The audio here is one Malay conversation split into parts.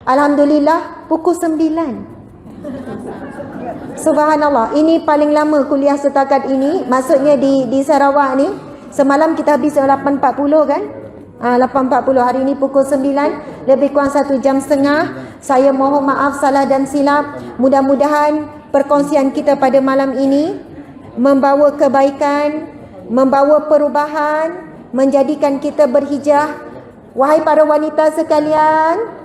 Alhamdulillah pukul 9. Subhanallah, ini paling lama kuliah setakat ini. Maksudnya di Sarawak ni, semalam kita habis 8.40 kan? 8.40, hari ini pukul 9, lebih kurang 1 jam setengah. Saya mohon maaf salah dan silap. Mudah-mudahan perkongsian kita pada malam ini membawa kebaikan, membawa perubahan, menjadikan kita berhijrah. Wahai para wanita sekalian,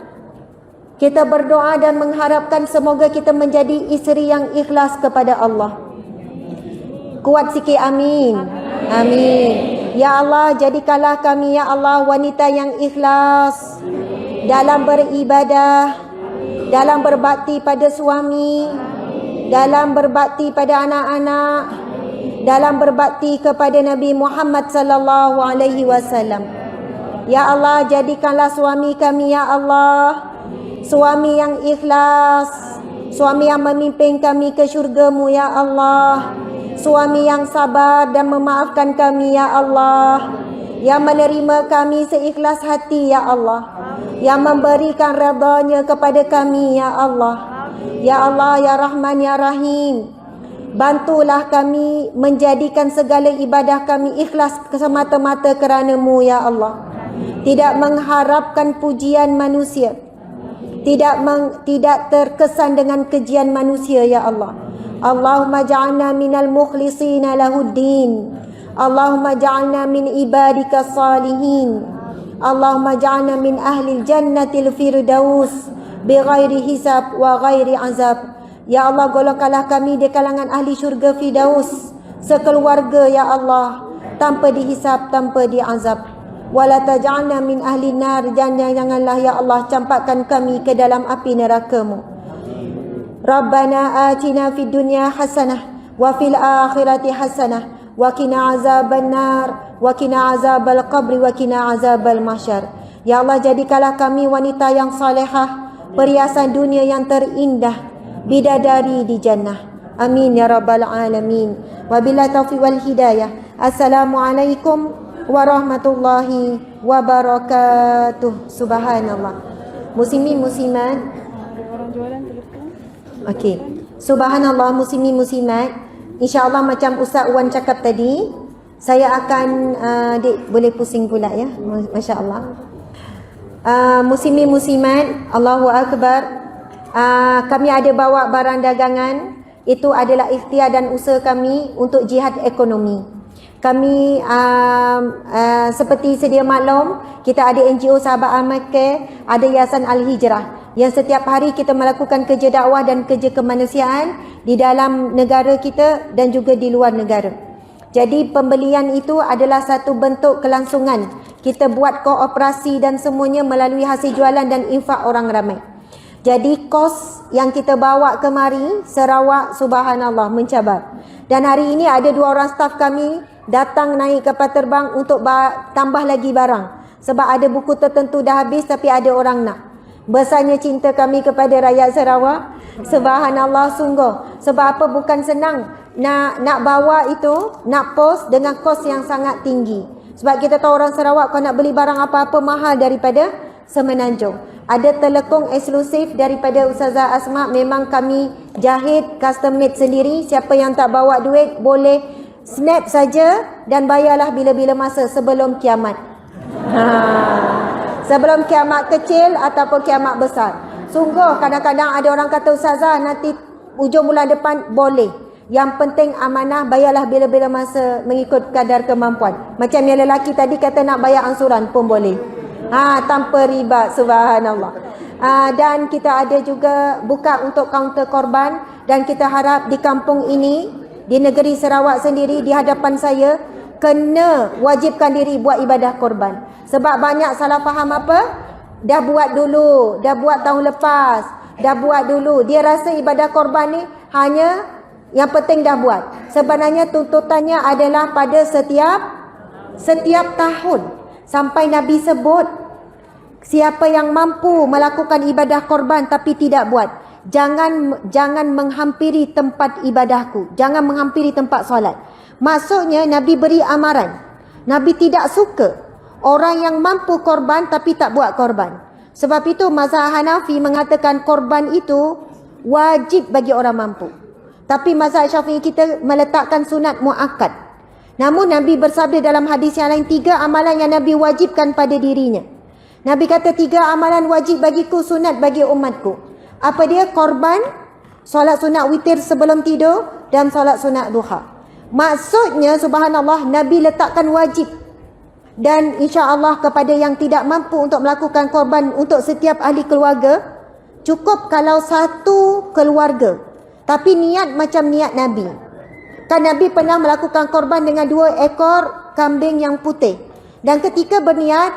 kita berdoa dan mengharapkan semoga kita menjadi isteri yang ikhlas kepada Allah. Kuat sikit, amin. Amin. Ya Allah, jadikanlah kami ya Allah wanita yang ikhlas dalam beribadah, dalam berbakti pada suami, dalam berbakti pada anak-anak, dalam berbakti kepada Nabi Muhammad sallallahu alaihi wasallam. Ya Allah, jadikanlah suami kami ya Allah suami yang ikhlas, suami yang memimpin kami ke syurga-Mu ya Allah, suami yang sabar dan memaafkan kami ya Allah, yang menerima kami seikhlas hati ya Allah, yang memberikan redha-Nya kepada kami ya Allah. Ya Allah, ya Rahman, ya Rahim, bantulah kami menjadikan segala ibadah kami ikhlas semata-mata kerana-Mu ya Allah, tidak mengharapkan pujian manusia, tidak terkesan dengan kejian manusia ya Allah. Allahumma ja'alna minal mukhlisina lahuddin, Allahumma ja'alna min ibadika salihin, Allahumma ja'alna min ahli jannatil firdaus bighairi hisab wa ghairi azab. Ya Allah, golongkanlah kami di kalangan ahli syurga firdaus sekeluarga ya Allah, tanpa dihisab, tanpa diazab. Wala taj'alna min ahli nar, janganlah ya Allah campakkan kami ke dalam api neraka-Mu. Rabbana atina fid dunya hasanah wa fil akhirati hasanah wa qina azaban nar wa qina azabal qabri wa qina azabal mahsyar. Ya Allah, jadikanlah kami wanita yang salehah, perhiasan dunia yang terindah, bidadari di jannah. Amin ya rabbal alamin. Wabillahi taufiq wal hidayah. Assalamualaikum warahmatullahi wabarakatuh. Subhanallah. Muslimin muslimat. Okey. Subhanallah, muslimin muslimat. InsyaAllah macam Ustaz Wan cakap tadi, saya akan Dik boleh pusing pula ya. Masya-Allah. Muslimin muslimat, Allahu akbar. Kami ada bawa barang dagangan. Itu adalah ikhtiar dan usaha kami untuk jihad ekonomi. Kami seperti sedia maklum, kita ada NGO Sahabat Amal Care, ada Yayasan Al-Hijrah, yang setiap hari kita melakukan kerja dakwah dan kerja kemanusiaan di dalam negara kita dan juga di luar negara. Jadi pembelian itu adalah satu bentuk kelangsungan. Kita buat kooperasi dan semuanya melalui hasil jualan dan infak orang ramai. Jadi kos yang kita bawa kemari Sarawak, subhanallah, mencabar. Dan hari ini ada 2 orang staf kami datang naik kapal terbang untuk tambah lagi barang. Sebab ada buku tertentu dah habis tapi ada orang nak. Besarnya cinta kami kepada rakyat Sarawak. Subhanallah, sungguh. Sebab apa, bukan senang nak bawa itu, nak post dengan kos yang sangat tinggi. Sebab kita tahu orang Sarawak kalau nak beli barang apa-apa mahal daripada Semenanjung. Ada telekong eksklusif daripada Ustazah Asma, memang kami jahit custom made sendiri. Siapa yang tak bawa duit boleh snap saja dan bayarlah bila-bila masa sebelum kiamat. Sebelum kiamat kecil ataupun kiamat besar. Sungguh kadang-kadang ada orang kata, Ustazah nanti ujung bulan depan, boleh. Yang penting amanah, bayarlah bila-bila masa mengikut kadar kemampuan. Macam yang lelaki tadi kata nak bayar angsuran pun boleh. Tanpa riba, subhanallah. Dan kita ada juga buka untuk kaunter korban. Dan kita harap di kampung ini, di negeri Sarawak sendiri, di hadapan saya, kena wajibkan diri buat ibadah korban. Sebab banyak salah faham apa? Dah buat dulu, dah buat tahun lepas, dah buat dulu. Dia rasa ibadah korban ni hanya yang penting dah buat. Sebenarnya tuntutannya adalah pada setiap tahun. Sampai Nabi sebut, siapa yang mampu melakukan ibadah korban tapi tidak buat, jangan menghampiri tempat ibadahku, jangan menghampiri tempat solat. Maksudnya Nabi beri amaran. Nabi tidak suka orang yang mampu korban tapi tak buat korban. Sebab itu mazhab Hanafi mengatakan korban itu wajib bagi orang mampu. Tapi mazhab Syafi'i kita meletakkan sunat muakkad. Namun Nabi bersabda dalam hadis yang lain, 3 amalan yang Nabi wajibkan pada dirinya. Nabi kata 3 amalan wajib bagiku, sunat bagi umatku. Apa dia? Korban, solat sunat witir sebelum tidur dan solat sunat duha. Maksudnya subhanallah, Nabi letakkan wajib. Dan insya-Allah kepada yang tidak mampu untuk melakukan korban untuk setiap ahli keluarga, cukup kalau satu keluarga. Tapi niat macam niat Nabi. Kan Nabi pernah melakukan korban dengan 2 ekor kambing yang putih. Dan ketika berniat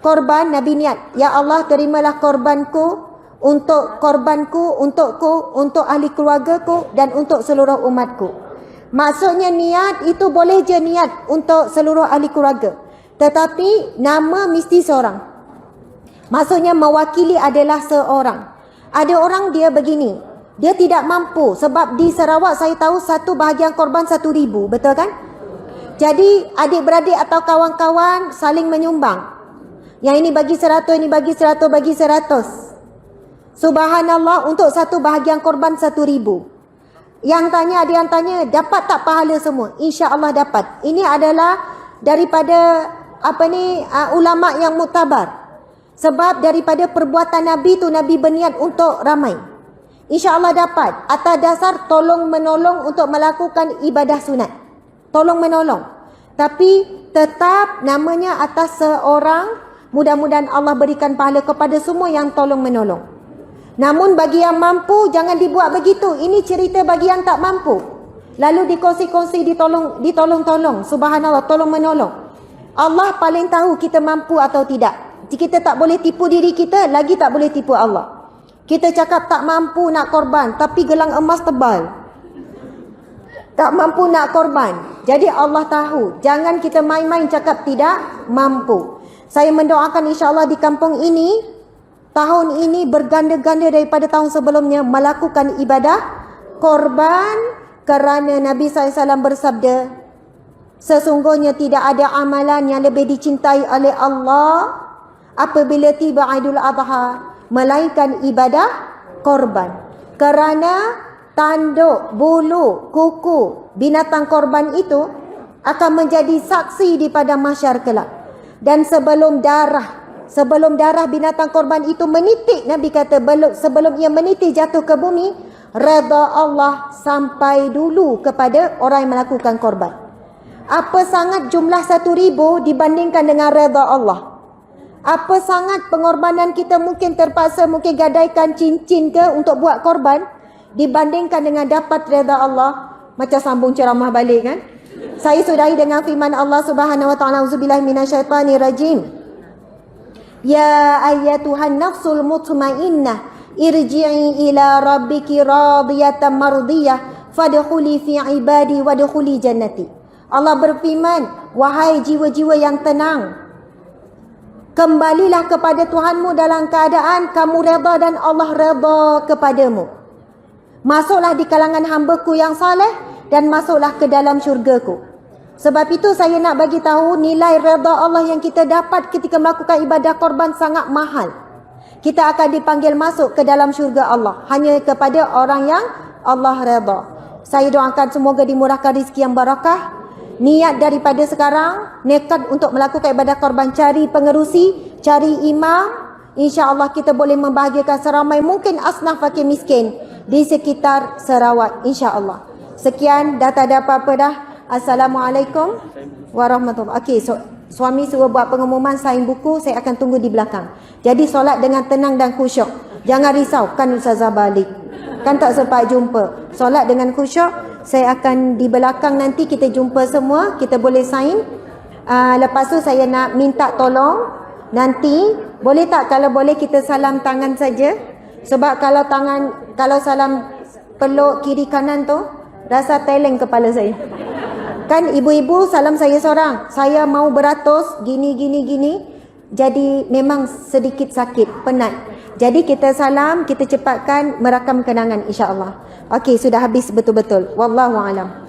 korban, Nabi niat, ya Allah terimalah korbanku, untukku, untuk ahli keluargaku dan untuk seluruh umatku. Maksudnya niat itu boleh je niat untuk seluruh ahli keluarga. Tetapi nama mesti seorang. Maksudnya mewakili adalah seorang. Ada orang dia begini, dia tidak mampu sebab di Sarawak saya tahu satu bahagian korban 1,000, betul kan? Jadi adik-beradik atau kawan-kawan saling menyumbang. Yang ini bagi 100, ini bagi 100, bagi 100. Subhanallah, untuk satu bahagian korban 1,000. Yang tanya, ada yang tanya, dapat tak pahala semua? Insya-Allah dapat. Ini adalah daripada ulama yang muktabar. Sebab daripada perbuatan Nabi tu, Nabi berniat untuk ramai. InsyaAllah dapat. Atas dasar tolong menolong untuk melakukan ibadah sunat. Tolong menolong. Tapi tetap namanya atas seorang. Mudah-mudahan Allah berikan pahala kepada semua yang tolong menolong. Namun bagi yang mampu, jangan dibuat begitu. Ini cerita bagi yang tak mampu. Lalu dikongsi-kongsi, ditolong-tolong. Subhanallah, tolong menolong. Allah paling tahu kita mampu atau tidak. Kita tak boleh tipu diri kita, lagi tak boleh tipu Allah. Kita cakap tak mampu nak korban, tapi gelang emas tebal. Tak mampu nak korban. Jadi Allah tahu. Jangan kita main-main cakap tidak mampu. Saya mendoakan insya-Allah di kampung ini, tahun ini berganda-ganda daripada tahun sebelumnya melakukan ibadah korban, kerana Nabi SAW bersabda, sesungguhnya tidak ada amalan yang lebih dicintai oleh Allah apabila tiba Aidul Adha melainkan ibadah korban. Kerana tanduk, bulu, kuku binatang korban itu akan menjadi saksi di pada mahsyar kelak. Dan sebelum darah binatang korban itu menitik, Nabi kata sebelum ia menitik jatuh ke bumi, redha Allah sampai dulu kepada orang yang melakukan korban. Apa sangat jumlah 1,000 dibandingkan dengan redha Allah. Apa sangat pengorbanan kita mungkin terpaksa mungkin gadaikan cincin ke untuk buat korban dibandingkan dengan dapat redha Allah. Macam sambung ceramah balik kan. Saya sudahi dengan firman Allah Subhanahu wa taala, auzubillahi minasyaitanir rajim. Ya ayyatuhan nafsul mutmainnah irji'i ila rabbiki radiyatan mardiyah fadkhuli fi ibadi wadkhuli jannati. Allah berfirman, wahai jiwa-jiwa yang tenang, kembalilah kepada Tuhanmu dalam keadaan kamu redha dan Allah redha kepadamu. Masuklah di kalangan hamba-Ku yang saleh dan masuklah ke dalam syurga-Ku. Sebab itu saya nak bagi tahu nilai redha Allah yang kita dapat ketika melakukan ibadah korban sangat mahal. Kita akan dipanggil masuk ke dalam syurga Allah hanya kepada orang yang Allah redha. Saya doakan semoga dimurahkan rezeki yang barakah. Niat daripada sekarang, nekat untuk melakukan ibadah korban, cari pengerusi, cari imam. InsyaAllah kita boleh membahagiakan seramai mungkin asnaf fakir miskin di sekitar Sarawak, insyaAllah. Sekian, dah tak ada apa-apa dah. Assalamualaikum warahmatullahi wabarakatuh. Okey, suami suruh buat pengumuman, sign buku, saya akan tunggu di belakang. Jadi solat dengan tenang dan khusyuk. Jangan risau, kan Ustazah balik. Kan tak sempat jumpa. Solat dengan khusyuk. Saya akan di belakang nanti kita jumpa semua. Kita boleh sign. Lepas tu saya nak minta tolong. Nanti boleh tak kalau boleh kita salam tangan saja. Sebab kalau salam peluk kiri kanan tu rasa teleng kepala saya. Kan ibu-ibu salam saya seorang. Saya mau beratus gini. Jadi memang sedikit sakit, penat. Jadi kita salam, kita cepatkan merakam kenangan insya-Allah. Okey, sudah habis betul-betul. Wallahu a'lam.